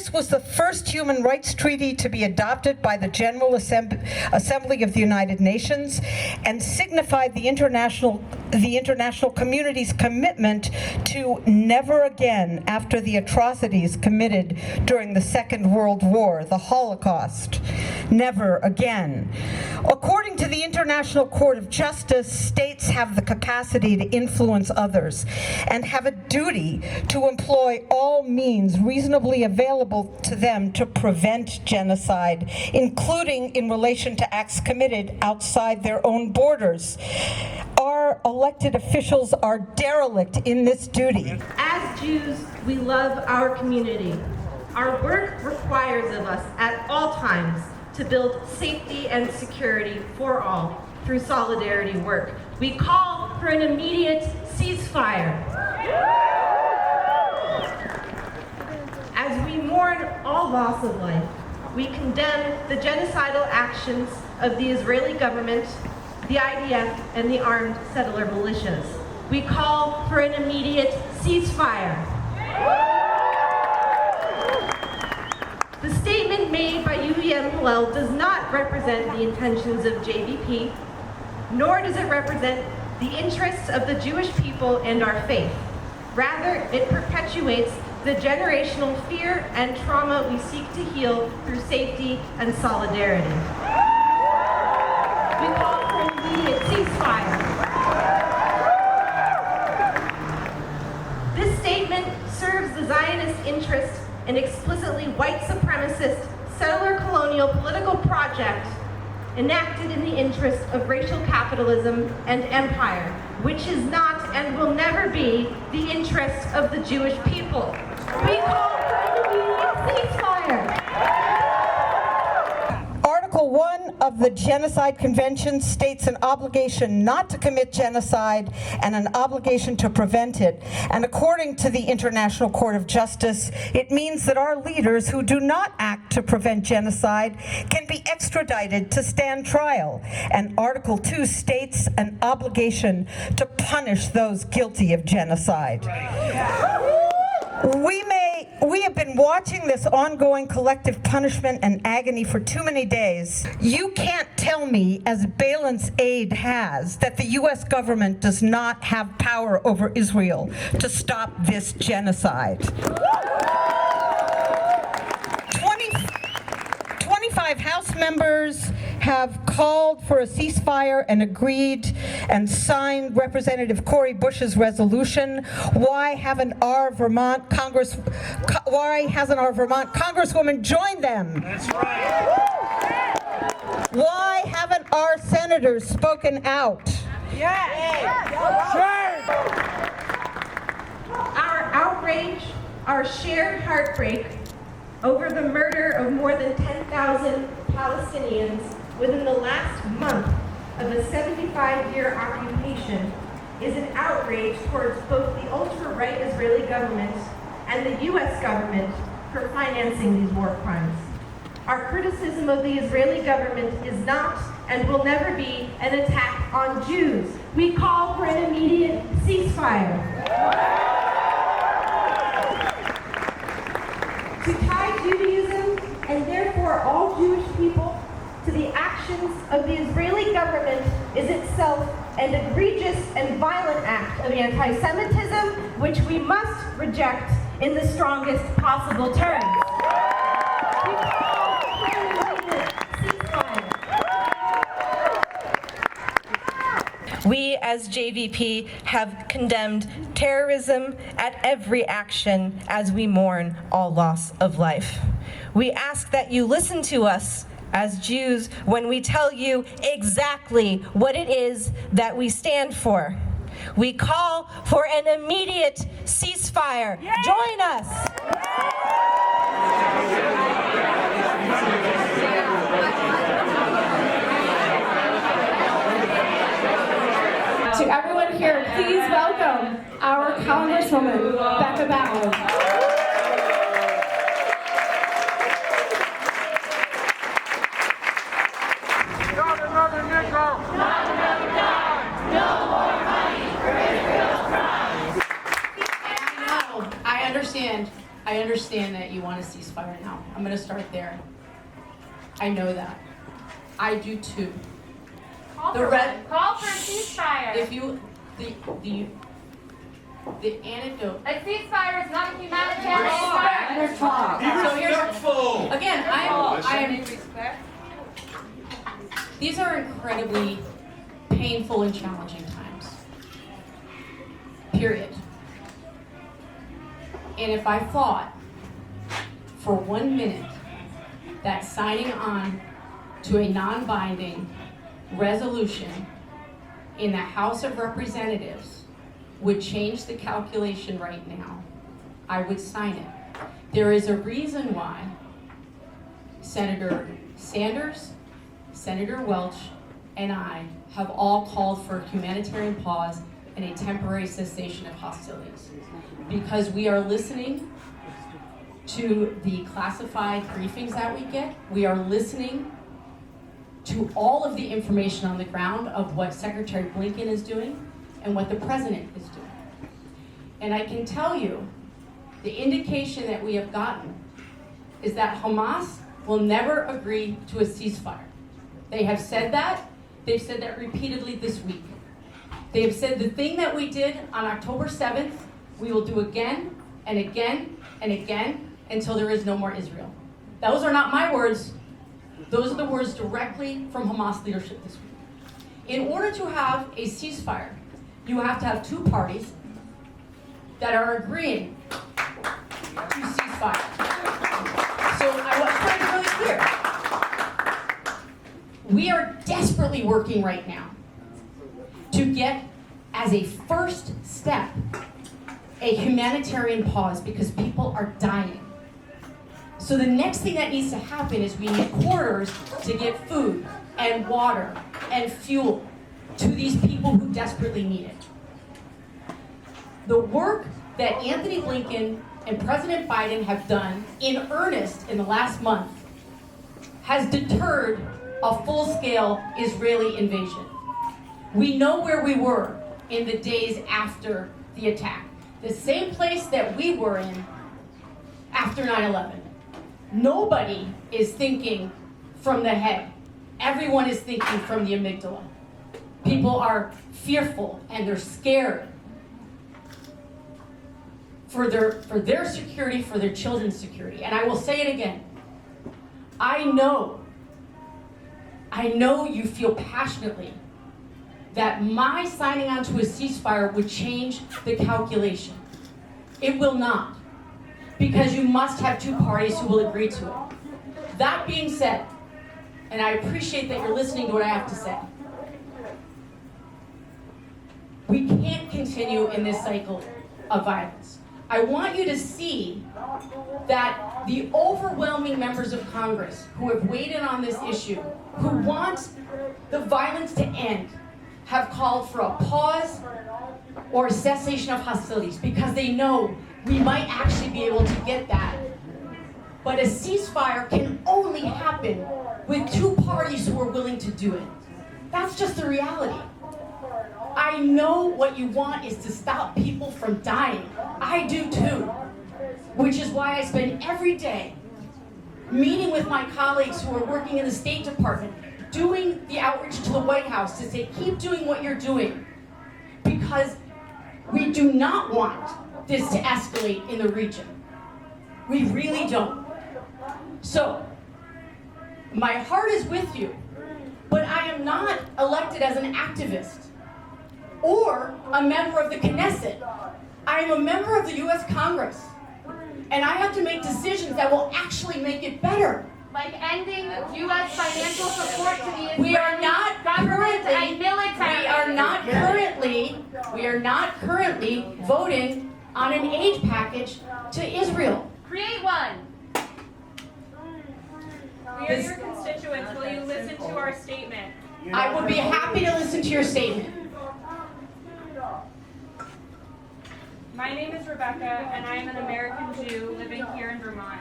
This was the first human rights treaty to be adopted by the General Assembly of the United Nations and signified the international community's commitment to never again, after the atrocities committed during the Second World War, the Holocaust, never again. According to the International Court of Justice, states have the capacity to influence others and have a duty to employ all means reasonably available to them to prevent genocide, including in relation to acts committed outside their own borders. Our elected officials are derelict in this duty. As Jews, we love our community. Our work requires of us at all times to build safety and security for all through solidarity work. We call for an immediate ceasefire. As we mourn all loss of life, we condemn the genocidal actions of the Israeli government, the IDF, and the armed settler militias. We call for an immediate ceasefire. The statement made by UVM Hillel does not represent the intentions of JVP, nor does it represent the interests of the Jewish people and our faith. Rather, it perpetuates the generational fear and trauma we seek to heal through safety and solidarity. We call for an immediate ceasefire. This statement serves the Zionist interest, an explicitly white supremacist, settler colonial political project enacted in the interest of racial capitalism and empire, which is not and will never be the interest of the Jewish people. We call for an immediate ceasefire. Article 1 of the Genocide Convention states an obligation not to commit genocide and an obligation to prevent it. And according to the International Court of Justice, it means that our leaders who do not act to prevent genocide can be extradited to stand trial. And Article 2 states an obligation to punish those guilty of genocide. We have been watching this ongoing collective punishment and agony for too many days. You can't tell me, as Balint's aide has, that the U.S. government does not have power over Israel to stop this genocide. 25 House members have called for a ceasefire and agreed and signed Representative Cori Bush's resolution. Why hasn't our Vermont Congresswoman joined them? That's right. Why haven't our senators spoken out? Our outrage, our shared heartbreak over the murder of more than 10,000 Palestinians within the last month of a 75-year occupation is an outrage towards both the ultra-right Israeli government and the U.S. government for financing these war crimes. Our criticism of the Israeli government is not and will never be an attack on Jews. We call for an immediate ceasefire. To tie Judaism, and therefore all Jewish people, to the actions of the Israeli government is itself an egregious and violent act of anti-Semitism, which we must reject in the strongest possible terms. We call for an immediate ceasefire. We, as JVP, have condemned terrorism at every action as we mourn all loss of life. We ask that you listen to us as Jews when we tell you exactly what it is that we stand for. We call for an immediate ceasefire. Join us. To everyone here, please welcome our Congresswoman, Becca Balint. Not another nickel! Not another dime! No more money for Israel's crimes! I understand that you want a ceasefire now. I'm going to start there. I know that. I do too. Call The for red- one. Call for a ceasefire. If you, the anecdote. A ceasefire is not a humanitarian Respect. ceasefire. So here's, again, I am. Respect. These are incredibly painful and challenging times. Period. And if I thought for 1 minute that signing on to a non-binding resolution in the House of Representatives would change the calculation right now, I would sign it. There is a reason why Senator Sanders, Senator Welch, and I have all called for a humanitarian pause and a temporary cessation of hostilities. Because we are listening to the classified briefings that we get. We are listening to all of the information on the ground of what Secretary Blinken is doing and what the President is doing. And I can tell you, the indication that we have gotten is that Hamas will never agree to a ceasefire. They have said that. They've said that repeatedly this week. They have said the thing that we did on October 7th, we will do again and again and again until there is no more Israel. Those are not my words. Those are the words directly from Hamas leadership this week. In order to have a ceasefire, you have to have two parties that are agreeing to ceasefire. So I want to be really clear. We are desperately working right now to get, as a first step, a humanitarian pause because people are dying. So the next thing that needs to happen is we need corridors to get food and water and fuel to these people who desperately need it. The work that Anthony Blinken and President Biden have done in earnest in the last month has deterred a full-scale Israeli invasion. We know where we were in the days after the attack. The same place that we were in after 9/11. Nobody is thinking from the head. Everyone is thinking from the amygdala. People are fearful and they're scared for their security, for their children's security. And I will say it again. I know you feel passionately that my signing on to a ceasefire would change the calculation. It will not, because you must have two parties who will agree to it. That being said, and I appreciate that you're listening to what I have to say, we can't continue in this cycle of violence. I want you to see that the overwhelming members of Congress who have weighed in on this issue, who want the violence to end, have called for a pause or a cessation of hostilities because they know we might actually be able to get that. But a ceasefire can only happen with two parties who are willing to do it. That's just the reality. I know what you want is to stop people from dying. I do too. Which is why I spend every day meeting with my colleagues who are working in the State Department, doing the outreach to the White House to say, keep doing what you're doing. Because we do not want this to escalate in the region. We really don't. So, my heart is with you, but I am not elected as an activist or a member of the Knesset. I am a member of the U.S. Congress, and I have to make decisions that will actually make it better. Like ending U.S. financial support to the Israeli We are not government currently, and military. we are not currently voting on an aid package to Israel. Create one. We are your constituents. Will you listen to our statement? I would be happy to listen to your statement. My name is Rebecca, and I am an American Jew living here in Vermont.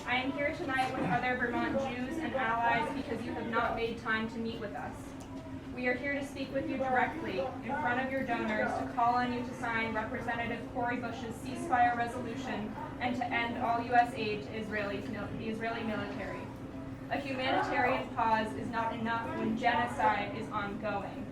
I am here tonight with other Vermont Jews and allies because you have not made time to meet with us. We are here to speak with you directly in front of your donors to call on you to sign Representative Cori Bush's ceasefire resolution and to end all U.S. aid to the Israeli military. A humanitarian pause is not enough when genocide is ongoing.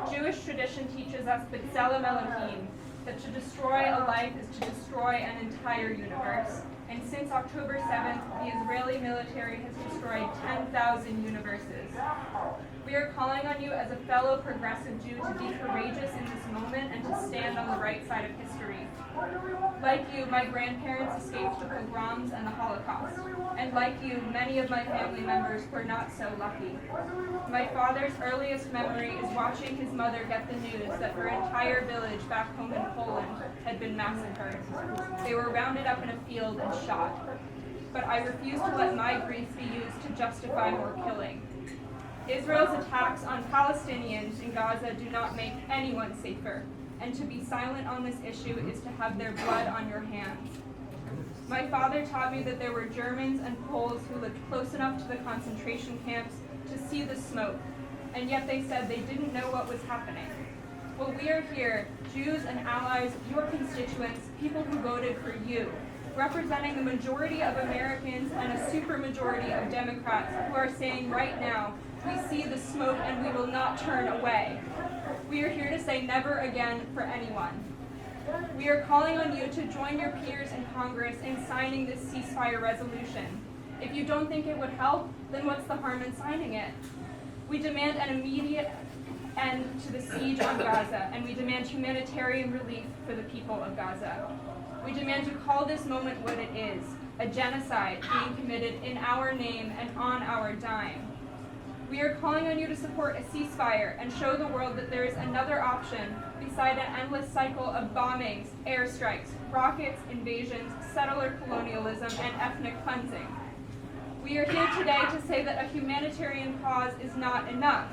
Jewish tradition teaches us B'Tselem Elohim, that to destroy a life is to destroy an entire universe. And since October 7th, the Israeli military has destroyed 10,000 universes. We are calling on you as a fellow progressive Jew to be courageous in this moment and to stand on the right side of history. Like you, my grandparents escaped the pogroms and the Holocaust. And like you, many of my family members were not so lucky. My father's earliest memory is watching his mother get the news that her entire village back home in Poland had been massacred. They were rounded up in a field and shot. But I refuse to let my grief be used to justify more killing. Israel's attacks on Palestinians in Gaza do not make anyone safer, and to be silent on this issue is to have their blood on your hands. My father taught me that there were Germans and Poles who lived close enough to the concentration camps to see the smoke, and yet they said they didn't know what was happening. Well, we are here, Jews and allies, your constituents, people who voted for you, representing the majority of Americans and a supermajority of Democrats who are saying right now, we see the smoke and we will not turn away. We are here to say never again for anyone. We are calling on you to join your peers in Congress in signing this ceasefire resolution. If you don't think it would help, then what's the harm in signing it? We demand an immediate end to the siege on Gaza, and we demand humanitarian relief for the people of Gaza. We demand to call this moment what it is, a genocide being committed in our name and on our dime. We are calling on you to support a ceasefire and show the world that there is another option beside an endless cycle of bombings, airstrikes, rockets, invasions, settler colonialism, and ethnic cleansing. We are here today to say that a humanitarian pause is not enough.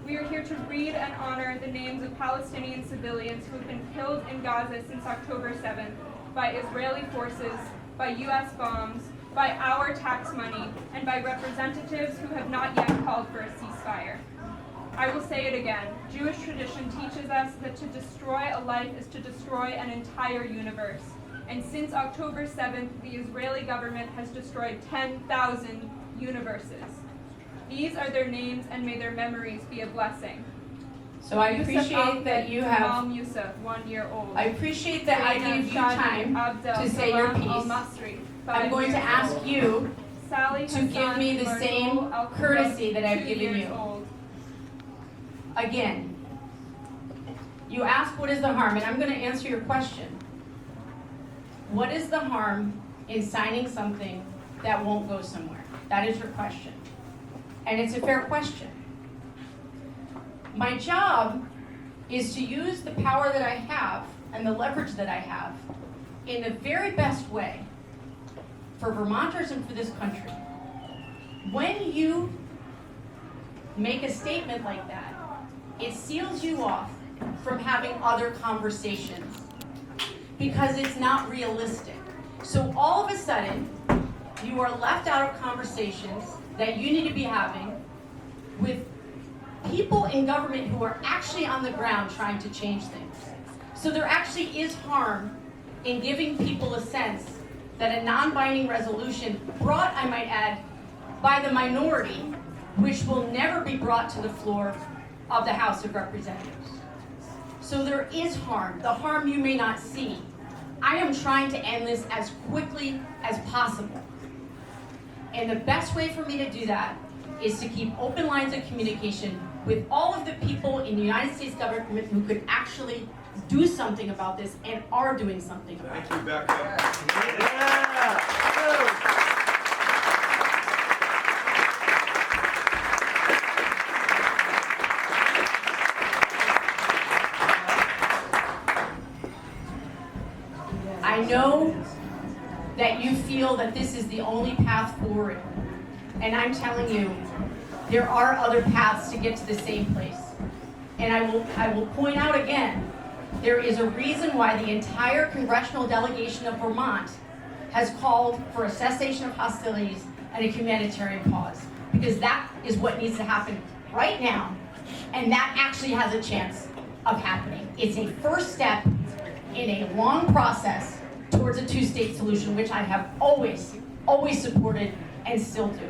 We are here to read and honor the names of Palestinian civilians who have been killed in Gaza since October 7th by Israeli forces, by U.S. bombs, by our tax money, and by representatives who have not yet called for a ceasefire. I will say it again. Jewish tradition teaches us that to destroy a life is to destroy an entire universe. And since October 7th, the Israeli government has destroyed 10,000 universes. These are their names, and may their memories be a blessing. So I appreciate that you have. Imam Yusuf, 1 year old. I appreciate that I gave you time to say your piece. I'm going to ask you to give me the same courtesy that I've given you. Again, you asked what is the harm, and I'm going to answer your question. What is the harm in signing something that won't go somewhere? That is your question. And it's a fair question. My job is to use the power that I have and the leverage that I have in the very best way for Vermonters and for this country. When you make a statement like that, it seals you off from having other conversations because it's not realistic. So all of a sudden, you are left out of conversations that you need to be having with people in government who are actually on the ground trying to change things. So there actually is harm in giving people a sense that a non-binding resolution brought, I might add, by the minority, which will never be brought to the floor of the House of Representatives. So there is harm, the harm you may not see. I am trying to end this as quickly as possible. And the best way for me to do that is to keep open lines of communication with all of the people in the United States government who could actually do something about this and are doing something about it. Thank you, Becca. Yeah. I know that you feel that this is the only path forward, and I'm telling you, there are other paths to get to the same place. And I will point out again, there is a reason why the entire congressional delegation of Vermont has called for a cessation of hostilities and a humanitarian pause, because that is what needs to happen right now And that actually has a chance of happening. It's a first step in a long process towards a two-state solution, which I have always supported and still do.